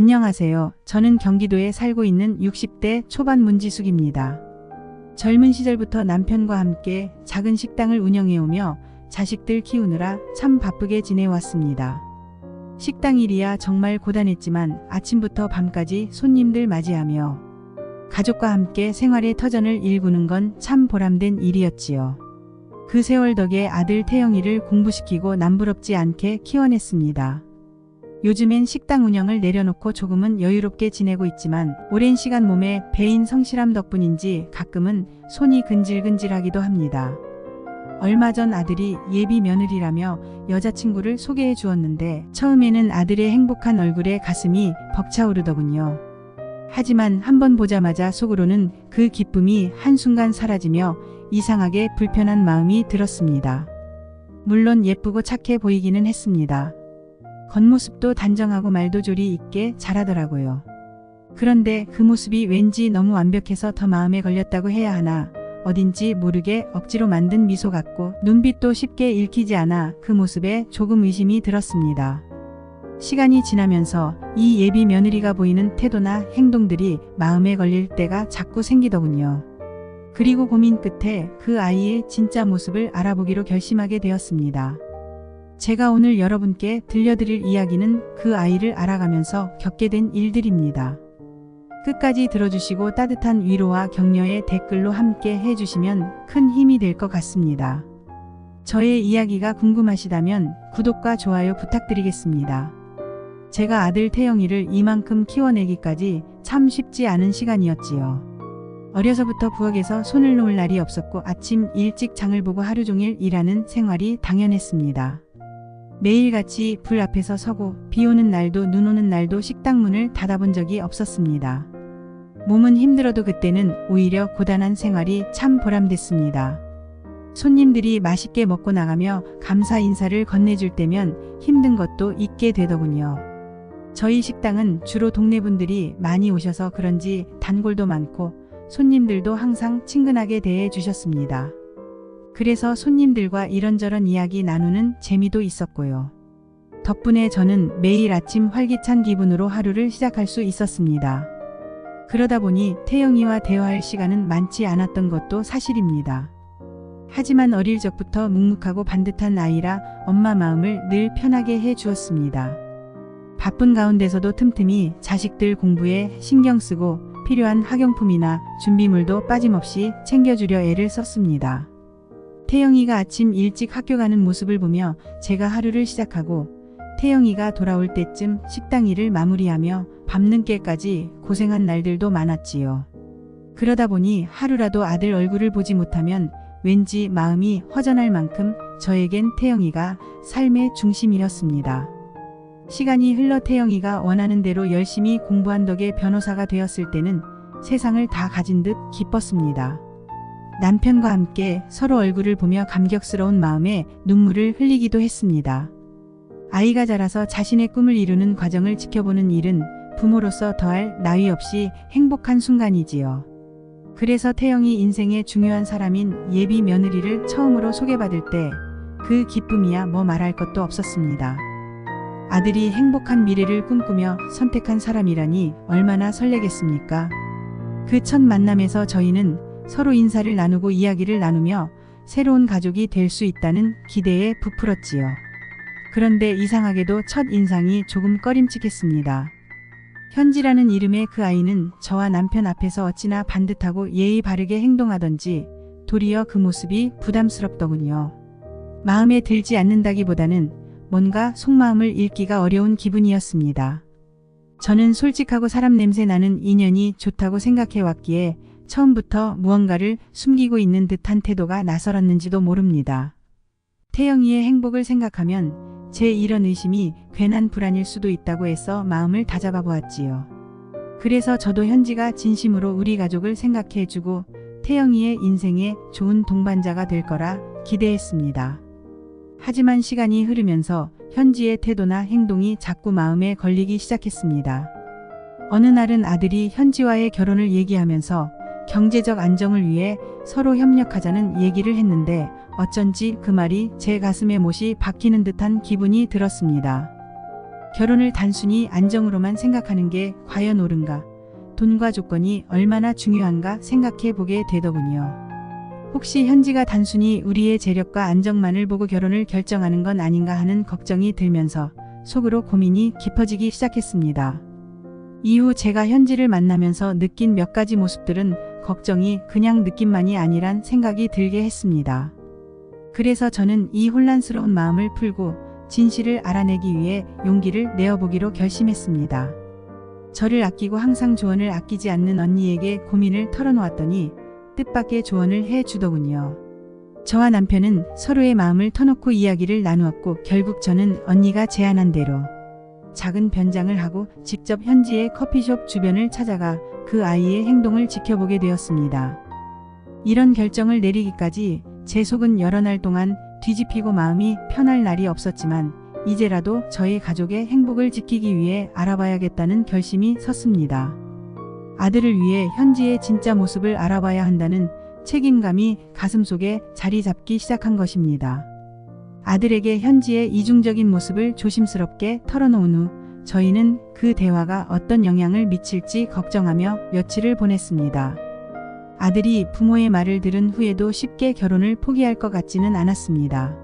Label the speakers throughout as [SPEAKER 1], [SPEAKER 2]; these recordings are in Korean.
[SPEAKER 1] 안녕하세요. 저는 경기도에 살고 있는 60대 초반 문지숙입니다. 젊은 시절부터 남편과 함께 작은 식당을 운영해오며 자식들 키우느라 참 바쁘게 지내왔습니다. 식당 일이야 정말 고단했지만 아침부터 밤까지 손님들 맞이하며 가족과 함께 생활의 터전을 일구는 건 참 보람된 일이었지요. 그 세월 덕에 아들 태영이를 공부시키고 남부럽지 않게 키워냈습니다. 요즘엔 식당 운영을 내려놓고 조금은 여유롭게 지내고 있지만 오랜 시간 몸에 배인 성실함 덕분인지 가끔은 손이 근질근질하기도 합니다. 얼마 전 아들이 예비 며느리라며 여자친구를 소개해 주었는데 처음에는 아들의 행복한 얼굴에 가슴이 벅차오르더군요. 하지만 한번 보자마자 속으로는 그 기쁨이 한순간 사라지며 이상하게 불편한 마음이 들었습니다. 물론 예쁘고 착해 보이기는 했습니다. 겉모습도 단정하고 말도 조리 있게 잘하더라고요. 그런데 그 모습이 왠지 너무 완벽해서 더 마음에 걸렸다고 해야 하나 어딘지 모르게 억지로 만든 미소 같고 눈빛도 쉽게 읽히지 않아 그 모습에 조금 의심이 들었습니다. 시간이 지나면서 이 예비 며느리가 보이는 태도나 행동들이 마음에 걸릴 때가 자꾸 생기더군요. 그리고 고민 끝에 그 아이의 진짜 모습을 알아보기로 결심하게 되었습니다. 제가 오늘 여러분께 들려드릴 이야기는 그 아이를 알아가면서 겪게 된 일들입니다. 끝까지 들어주시고 따뜻한 위로와 격려의 댓글로 함께 해주시면 큰 힘이 될 것 같습니다. 저의 이야기가 궁금하시다면 구독과 좋아요 부탁드리겠습니다. 제가 아들 태영이를 이만큼 키워내기까지 참 쉽지 않은 시간이었지요. 어려서부터 부엌에서 손을 놓을 날이 없었고 아침 일찍 장을 보고 하루 종일 일하는 생활이 당연했습니다. 매일같이 불 앞에서 서고 비 오는 날도 눈 오는 날도 식당 문을 닫아본 적이 없었습니다. 몸은 힘들어도 그때는 오히려 고단한 생활이 참 보람됐습니다. 손님들이 맛있게 먹고 나가며 감사 인사를 건네줄 때면 힘든 것도 잊게 되더군요. 저희 식당은 주로 동네 분들이 많이 오셔서 그런지 단골도 많고 손님들도 항상 친근하게 대해 주셨습니다. 그래서 손님들과 이런저런 이야기 나누는 재미도 있었고요. 덕분에 저는 매일 아침 활기찬 기분으로 하루를 시작할 수 있었습니다. 그러다 보니 태영이와 대화할 시간은 많지 않았던 것도 사실입니다. 하지만 어릴 적부터 묵묵하고 반듯한 아이라 엄마 마음을 늘 편하게 해 주었습니다. 바쁜 가운데서도 틈틈이 자식들 공부에 신경 쓰고 필요한 학용품이나 준비물도 빠짐없이 챙겨주려 애를 썼습니다. 태영이가 아침 일찍 학교 가는 모습을 보며 제가 하루를 시작하고 태영이가 돌아올 때쯤 식당 일을 마무리하며 밤늦게까지 고생한 날들도 많았지요. 그러다 보니 하루라도 아들 얼굴을 보지 못하면 왠지 마음이 허전할 만큼 저에겐 태영이가 삶의 중심이었습니다. 시간이 흘러 태영이가 원하는 대로 열심히 공부한 덕에 변호사가 되었을 때는 세상을 다 가진 듯 기뻤습니다. 남편과 함께 서로 얼굴을 보며 감격스러운 마음에 눈물을 흘리기도 했습니다. 아이가 자라서 자신의 꿈을 이루는 과정을 지켜보는 일은 부모로서 더할 나위 없이 행복한 순간이지요. 그래서 태영이 인생의 중요한 사람인 예비 며느리를 처음으로 소개받을 때 그 기쁨이야 뭐 말할 것도 없었습니다. 아들이 행복한 미래를 꿈꾸며 선택한 사람이라니 얼마나 설레겠습니까? 그 첫 만남에서 저희는 서로 인사를 나누고 이야기를 나누며 새로운 가족이 될 수 있다는 기대에 부풀었지요. 그런데 이상하게도 첫 인상이 조금 꺼림칙했습니다. 현지라는 이름의 그 아이는 저와 남편 앞에서 어찌나 반듯하고 예의 바르게 행동하던지 도리어 그 모습이 부담스럽더군요. 마음에 들지 않는다기보다는 뭔가 속마음을 읽기가 어려운 기분이었습니다. 저는 솔직하고 사람 냄새 나는 인연이 좋다고 생각해왔기에 처음부터 무언가를 숨기고 있는 듯한 태도가 나설었는지도 모릅니다. 태영이의 행복을 생각하면 제 이런 의심이 괜한 불안일 수도 있다고 해서 마음을 다잡아 보았지요. 그래서 저도 현지가 진심으로 우리 가족을 생각해주고 태영이의 인생에 좋은 동반자가 될 거라 기대했습니다. 하지만 시간이 흐르면서 현지의 태도나 행동이 자꾸 마음에 걸리기 시작했습니다. 어느 날은 아들이 현지와의 결혼을 얘기하면서 경제적 안정을 위해 서로 협력하자는 얘기를 했는데 어쩐지 그 말이 제 가슴에 못이 박히는 듯한 기분이 들었습니다. 결혼을 단순히 안정으로만 생각하는 게 과연 옳은가? 돈과 조건이 얼마나 중요한가 생각해 보게 되더군요. 혹시 현지가 단순히 우리의 재력과 안정만을 보고 결혼을 결정하는 건 아닌가 하는 걱정이 들면서 속으로 고민이 깊어지기 시작했습니다. 이후 제가 현지를 만나면서 느낀 몇 가지 모습들은 걱정이 그냥 느낌만이 아니란 생각이 들게 했습니다. 그래서 저는 이 혼란스러운 마음을 풀고 진실을 알아내기 위해 용기를 내어보기로 결심했습니다. 저를 아끼고 항상 조언을 아끼지 않는 언니에게 고민을 털어놓았더니 뜻밖의 조언을 해주더군요. 저와 남편은 서로의 마음을 터놓고 이야기를 나누었고 결국 저는 언니가 제안한 대로 작은 변장을 하고 직접 현지의 커피숍 주변을 찾아가 그 아이의 행동을 지켜보게 되었습니다. 이런 결정을 내리기까지 제 속은 여러 날 동안 뒤집히고 마음이 편할 날이 없었지만 이제라도 저희 가족의 행복을 지키기 위해 알아봐야겠다는 결심이 섰습니다. 아들을 위해 현지의 진짜 모습을 알아봐야 한다는 책임감이 가슴속에 자리 잡기 시작한 것입니다. 아들에게 현지의 이중적인 모습을 조심스럽게 털어놓은 후 저희는 그 대화가 어떤 영향을 미칠지 걱정하며 며칠을 보냈습니다. 아들이 부모의 말을 들은 후에도 쉽게 결혼을 포기할 것 같지는 않았습니다.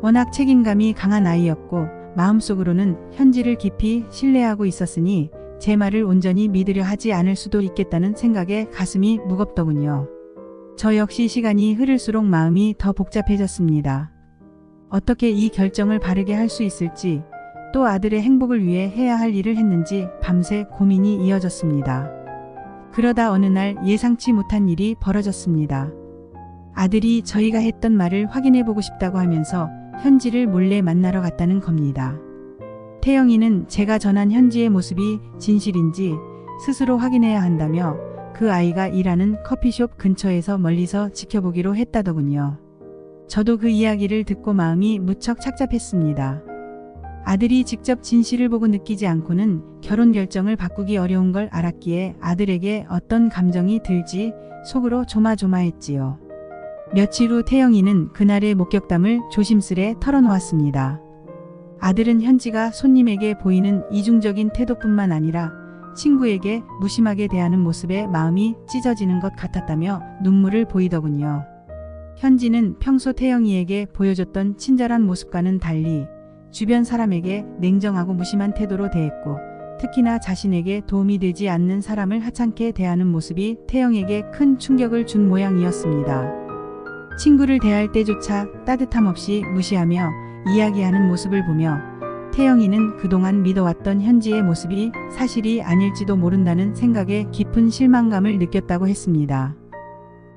[SPEAKER 1] 워낙 책임감이 강한 아이였고 마음속으로는 현지를 깊이 신뢰하고 있었으니 제 말을 온전히 믿으려 하지 않을 수도 있겠다는 생각에 가슴이 무겁더군요. 저 역시 시간이 흐를수록 마음이 더 복잡해졌습니다. 어떻게 이 결정을 바르게 할 수 있을지, 또 아들의 행복을 위해 해야 할 일을 했는지 밤새 고민이 이어졌습니다. 그러다 어느 날 예상치 못한 일이 벌어졌습니다. 아들이 저희가 했던 말을 확인해 보고 싶다고 하면서 현지를 몰래 만나러 갔다는 겁니다. 태영이는 제가 전한 현지의 모습이 진실인지 스스로 확인해야 한다며 그 아이가 일하는 커피숍 근처에서 멀리서 지켜보기로 했다더군요. 저도 그 이야기를 듣고 마음이 무척 착잡했습니다. 아들이 직접 진실을 보고 느끼지 않고는 결혼 결정을 바꾸기 어려운 걸 알았기에 아들에게 어떤 감정이 들지 속으로 조마조마했지요. 며칠 후 태영이는 그날의 목격담을 조심스레 털어놓았습니다. 아들은 현지가 손님에게 보이는 이중적인 태도뿐만 아니라 친구에게 무심하게 대하는 모습에 마음이 찢어지는 것 같았다며 눈물을 보이더군요. 현지는 평소 태영이에게 보여줬던 친절한 모습과는 달리 주변 사람에게 냉정하고 무심한 태도로 대했고 특히나 자신에게 도움이 되지 않는 사람을 하찮게 대하는 모습이 태영에게 큰 충격을 준 모양이었습니다. 친구를 대할 때조차 따뜻함 없이 무시하며 이야기하는 모습을 보며 태영이는 그동안 믿어왔던 현지의 모습이 사실이 아닐지도 모른다는 생각에 깊은 실망감을 느꼈다고 했습니다.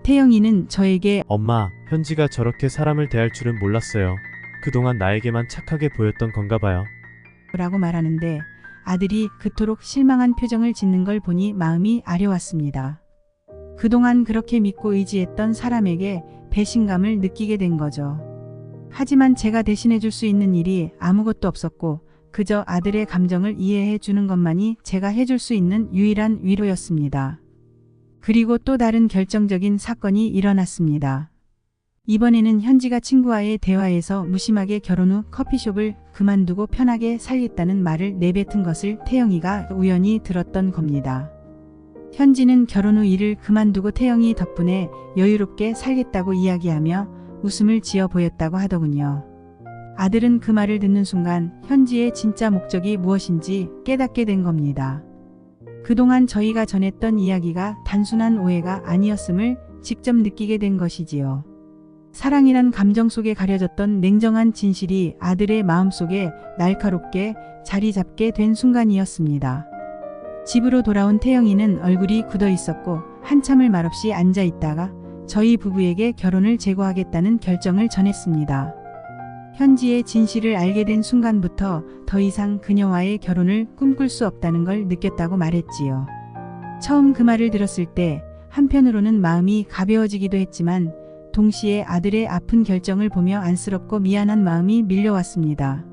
[SPEAKER 1] 태영이는 저에게
[SPEAKER 2] 엄마, 현지가 저렇게 사람을 대할 줄은 몰랐어요. 그동안 나에게만 착하게 보였던 건가 봐요.
[SPEAKER 1] 라고 말하는데 아들이 그토록 실망한 표정을 짓는 걸 보니 마음이 아려왔습니다. 그동안 그렇게 믿고 의지했던 사람에게 배신감을 느끼게 된 거죠. 하지만 제가 대신해 줄 수 있는 일이 아무것도 없었고 그저 아들의 감정을 이해해 주는 것만이 제가 해줄 수 있는 유일한 위로였습니다. 그리고 또 다른 결정적인 사건이 일어났습니다. 이번에는 현지가 친구와의 대화에서 무심하게 결혼 후 커피숍을 그만두고 편하게 살겠다는 말을 내뱉은 것을 태영이가 우연히 들었던 겁니다. 현지는 결혼 후 일을 그만두고 태영이 덕분에 여유롭게 살겠다고 이야기하며 웃음을 지어 보였다고 하더군요. 아들은 그 말을 듣는 순간 현지의 진짜 목적이 무엇인지 깨닫게 된 겁니다. 그동안 저희가 전했던 이야기가 단순한 오해가 아니었음을 직접 느끼게 된 것이지요. 사랑이란 감정 속에 가려졌던 냉정한 진실이 아들의 마음속에 날카롭게 자리 잡게 된 순간이었습니다. 집으로 돌아온 태영이는 얼굴이 굳어 있었고 한참을 말없이 앉아 있다가 저희 부부에게 결혼을 재고하겠다는 결정을 전했습니다. 현지의 진실을 알게 된 순간부터 더 이상 그녀와의 결혼을 꿈꿀 수 없다는 걸 느꼈다고 말했지요. 처음 그 말을 들었을 때 한편으로는 마음이 가벼워지기도 했지만 동시에 아들의 아픈 결정을 보며 안쓰럽고 미안한 마음이 밀려왔습니다.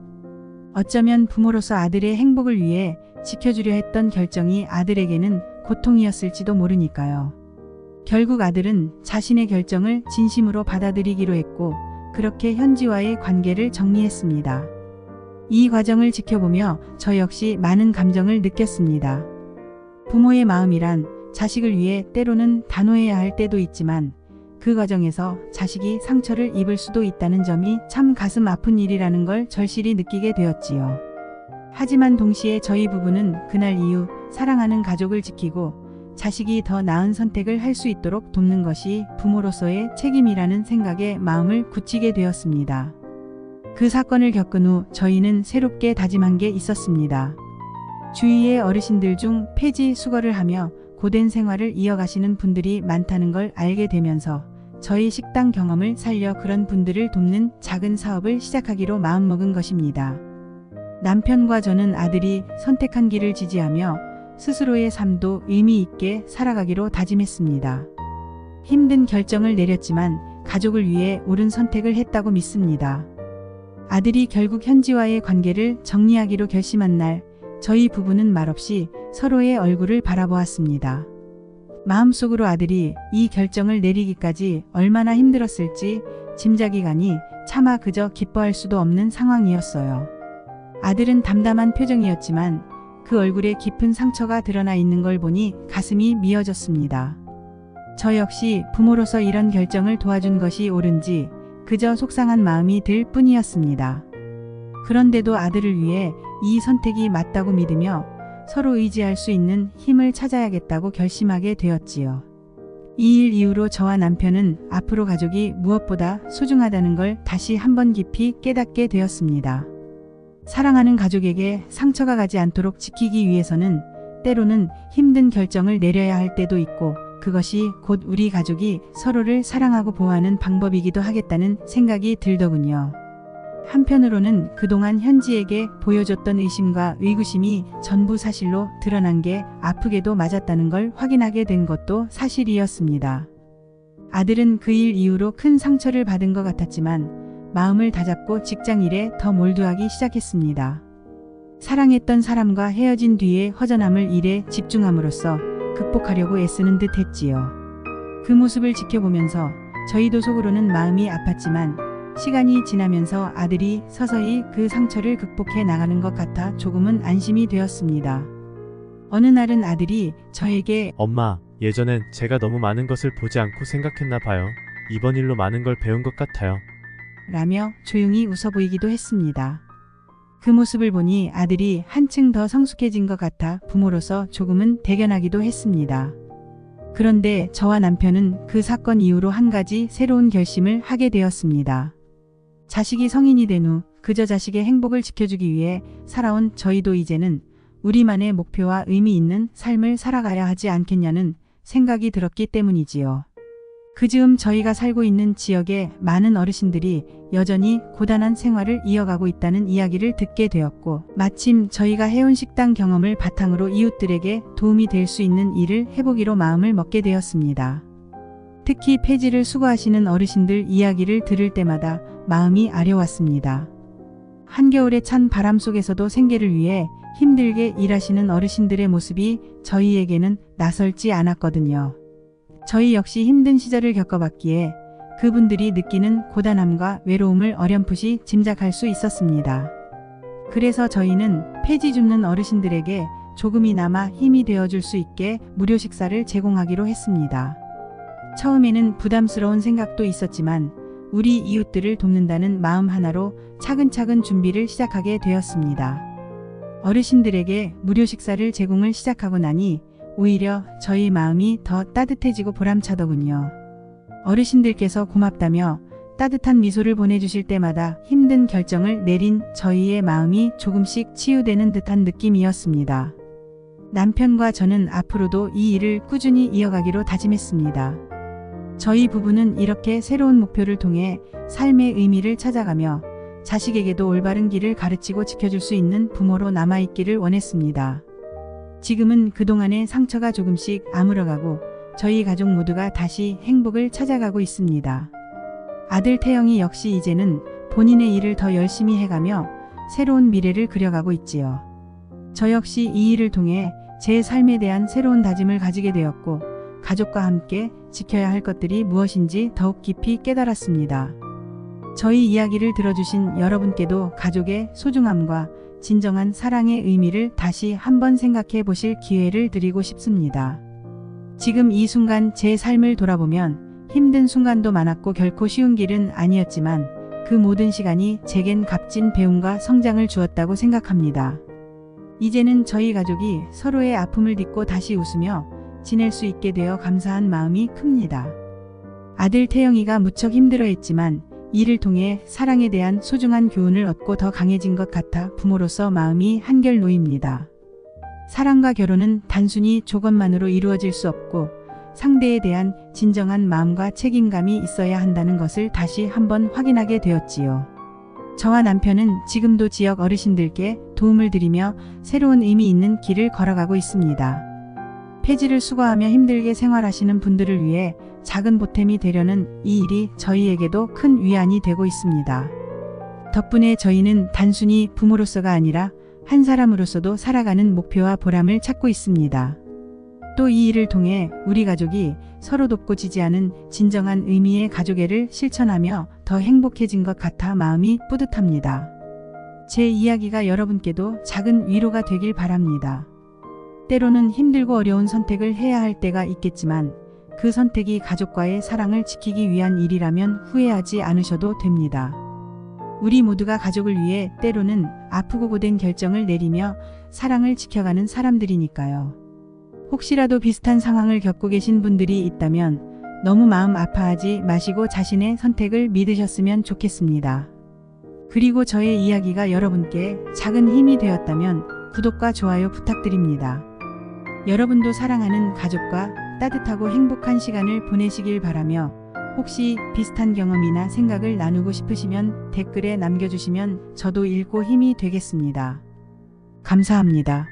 [SPEAKER 1] 어쩌면 부모로서 아들의 행복을 위해 지켜주려 했던 결정이 아들에게는 고통이었을지도 모르니까요. 결국 아들은 자신의 결정을 진심으로 받아들이기로 했고 그렇게 현지와의 관계를 정리했습니다. 이 과정을 지켜보며 저 역시 많은 감정을 느꼈습니다. 부모의 마음이란 자식을 위해 때로는 단호해야 할 때도 있지만 그 과정에서 자식이 상처를 입을 수도 있다는 점이 참 가슴 아픈 일이라는 걸 절실히 느끼게 되었지요. 하지만 동시에 저희 부부는 그날 이후 사랑하는 가족을 지키고 자식이 더 나은 선택을 할 수 있도록 돕는 것이 부모로서의 책임이라는 생각에 마음을 굳히게 되었습니다. 그 사건을 겪은 후 저희는 새롭게 다짐한 게 있었습니다. 주위의 어르신들 중 폐지 수거를 하며 고된 생활을 이어가시는 분들이 많다는 걸 알게 되면서 저희 식당 경험을 살려 그런 분들을 돕는 작은 사업을 시작하기로 마음먹은 것입니다. 남편과 저는 아들이 선택한 길을 지지하며 스스로의 삶도 의미 있게 살아가기로 다짐했습니다. 힘든 결정을 내렸지만 가족을 위해 옳은 선택을 했다고 믿습니다. 아들이 결국 현지와의 관계를 정리하기로 결심한 날, 저희 부부는 말없이 서로의 얼굴을 바라보았습니다. 마음속으로 아들이 이 결정을 내리기까지 얼마나 힘들었을지 짐작이 가니 차마 그저 기뻐할 수도 없는 상황이었어요. 아들은 담담한 표정이었지만 그 얼굴에 깊은 상처가 드러나 있는 걸 보니 가슴이 미어졌습니다. 저 역시 부모로서 이런 결정을 도와준 것이 옳은지 그저 속상한 마음이 들 뿐이었습니다. 그런데도 아들을 위해 이 선택이 맞다고 믿으며 서로 의지할 수 있는 힘을 찾아야겠다고 결심하게 되었지요. 이 일 이후로 저와 남편은 앞으로 가족이 무엇보다 소중하다는 걸 다시 한번 깊이 깨닫게 되었습니다. 사랑하는 가족에게 상처가 가지 않도록 지키기 위해서는 때로는 힘든 결정을 내려야 할 때도 있고 그것이 곧 우리 가족이 서로를 사랑하고 보호하는 방법이기도 하겠다는 생각이 들더군요. 한편으로는 그동안 현지에게 보여줬던 의심과 의구심이 전부 사실로 드러난 게 아프게도 맞았다는 걸 확인하게 된 것도 사실이었습니다. 아들은 그 일 이후로 큰 상처를 받은 것 같았지만 마음을 다잡고 직장 일에 더 몰두하기 시작했습니다. 사랑했던 사람과 헤어진 뒤에 허전함을 일에 집중함으로써 극복하려고 애쓰는 듯 했지요. 그 모습을 지켜보면서 저희도 속으로는 마음이 아팠지만 시간이 지나면서 아들이 서서히 그 상처를 극복해 나가는 것 같아 조금은 안심이 되었습니다. 어느 날은 아들이 저에게
[SPEAKER 2] 엄마, 예전엔 제가 너무 많은 것을 보지 않고 생각했나 봐요. 이번 일로 많은 걸 배운 것 같아요.
[SPEAKER 1] 라며 조용히 웃어 보이기도 했습니다. 그 모습을 보니 아들이 한층 더 성숙해진 것 같아 부모로서 조금은 대견하기도 했습니다. 그런데 저와 남편은 그 사건 이후로 한 가지 새로운 결심을 하게 되었습니다. 자식이 성인이 된 후 그저 자식의 행복을 지켜주기 위해 살아온 저희도 이제는 우리만의 목표와 의미 있는 삶을 살아가야 하지 않겠냐는 생각이 들었기 때문이지요. 그 즈음 저희가 살고 있는 지역의 많은 어르신들이 여전히 고단한 생활을 이어가고 있다는 이야기를 듣게 되었고 마침 저희가 해온 식당 경험을 바탕으로 이웃들에게 도움이 될 수 있는 일을 해보기로 마음을 먹게 되었습니다. 특히 폐지를 수거하시는 어르신들 이야기를 들을 때마다 마음이 아려왔습니다. 한겨울에 찬 바람 속에서도 생계를 위해 힘들게 일하시는 어르신들의 모습이 저희에게는 낯설지 않았거든요. 저희 역시 힘든 시절을 겪어봤기에 그분들이 느끼는 고단함과 외로움을 어렴풋이 짐작할 수 있었습니다. 그래서 저희는 폐지 줍는 어르신들에게 조금이나마 힘이 되어줄 수 있게 무료 식사를 제공하기로 했습니다. 처음에는 부담스러운 생각도 있었지만 우리 이웃들을 돕는다는 마음 하나로 차근차근 준비를 시작하게 되었습니다. 어르신들에게 무료 식사를 제공을 시작하고 나니 오히려 저희 마음이 더 따뜻해지고 보람차더군요. 어르신들께서 고맙다며 따뜻한 미소를 보내주실 때마다 힘든 결정을 내린 저희의 마음이 조금씩 치유되는 듯한 느낌이었습니다. 남편과 저는 앞으로도 이 일을 꾸준히 이어가기로 다짐했습니다. 저희 부부는 이렇게 새로운 목표를 통해 삶의 의미를 찾아가며 자식에게도 올바른 길을 가르치고 지켜줄 수 있는 부모로 남아있기를 원했습니다. 지금은 그동안의 상처가 조금씩 아물어가고 저희 가족 모두가 다시 행복을 찾아가고 있습니다. 아들 태영이 역시 이제는 본인의 일을 더 열심히 해가며 새로운 미래를 그려가고 있지요. 저 역시 이 일을 통해 제 삶에 대한 새로운 다짐을 가지게 되었고 가족과 함께 지켜야 할 것들이 무엇인지 더욱 깊이 깨달았습니다. 저희 이야기를 들어주신 여러분께도 가족의 소중함과 진정한 사랑의 의미를 다시 한번 생각해 보실 기회를 드리고 싶습니다. 지금 이 순간 제 삶을 돌아보면 힘든 순간도 많았고 결코 쉬운 길은 아니었지만 그 모든 시간이 제겐 값진 배움과 성장을 주었다고 생각합니다. 이제는 저희 가족이 서로의 아픔을 딛고 다시 웃으며 지낼 수 있게 되어 감사한 마음이 큽니다. 아들 태영이가 무척 힘들어했지만 이를 통해 사랑에 대한 소중한 교훈을 얻고 더 강해진 것 같아 부모로서 마음이 한결 놓입니다. 사랑과 결혼은 단순히 조건만으로 이루어질 수 없고 상대에 대한 진정한 마음과 책임감이 있어야 한다는 것을 다시 한번 확인하게 되었지요. 저와 남편은 지금도 지역 어르신들께 도움을 드리며 새로운 의미 있는 길을 걸어가고 있습니다. 폐지를 수거하며 힘들게 생활하시는 분들을 위해 작은 보탬이 되려는 이 일이 저희에게도 큰 위안이 되고 있습니다. 덕분에 저희는 단순히 부모로서가 아니라 한 사람으로서도 살아가는 목표와 보람을 찾고 있습니다. 또 이 일을 통해 우리 가족이 서로 돕고 지지하는 진정한 의미의 가족애를 실천하며 더 행복해진 것 같아 마음이 뿌듯합니다. 제 이야기가 여러분께도 작은 위로가 되길 바랍니다. 때로는 힘들고 어려운 선택을 해야 할 때가 있겠지만 그 선택이 가족과의 사랑을 지키기 위한 일이라면 후회하지 않으셔도 됩니다. 우리 모두가 가족을 위해 때로는 아프고 고된 결정을 내리며 사랑을 지켜가는 사람들이니까요. 혹시라도 비슷한 상황을 겪고 계신 분들이 있다면 너무 마음 아파하지 마시고 자신의 선택을 믿으셨으면 좋겠습니다. 그리고 저의 이야기가 여러분께 작은 힘이 되었다면 구독과 좋아요 부탁드립니다. 여러분도 사랑하는 가족과 따뜻하고 행복한 시간을 보내시길 바라며 혹시 비슷한 경험이나 생각을 나누고 싶으시면 댓글에 남겨주시면 저도 읽고 힘이 되겠습니다. 감사합니다.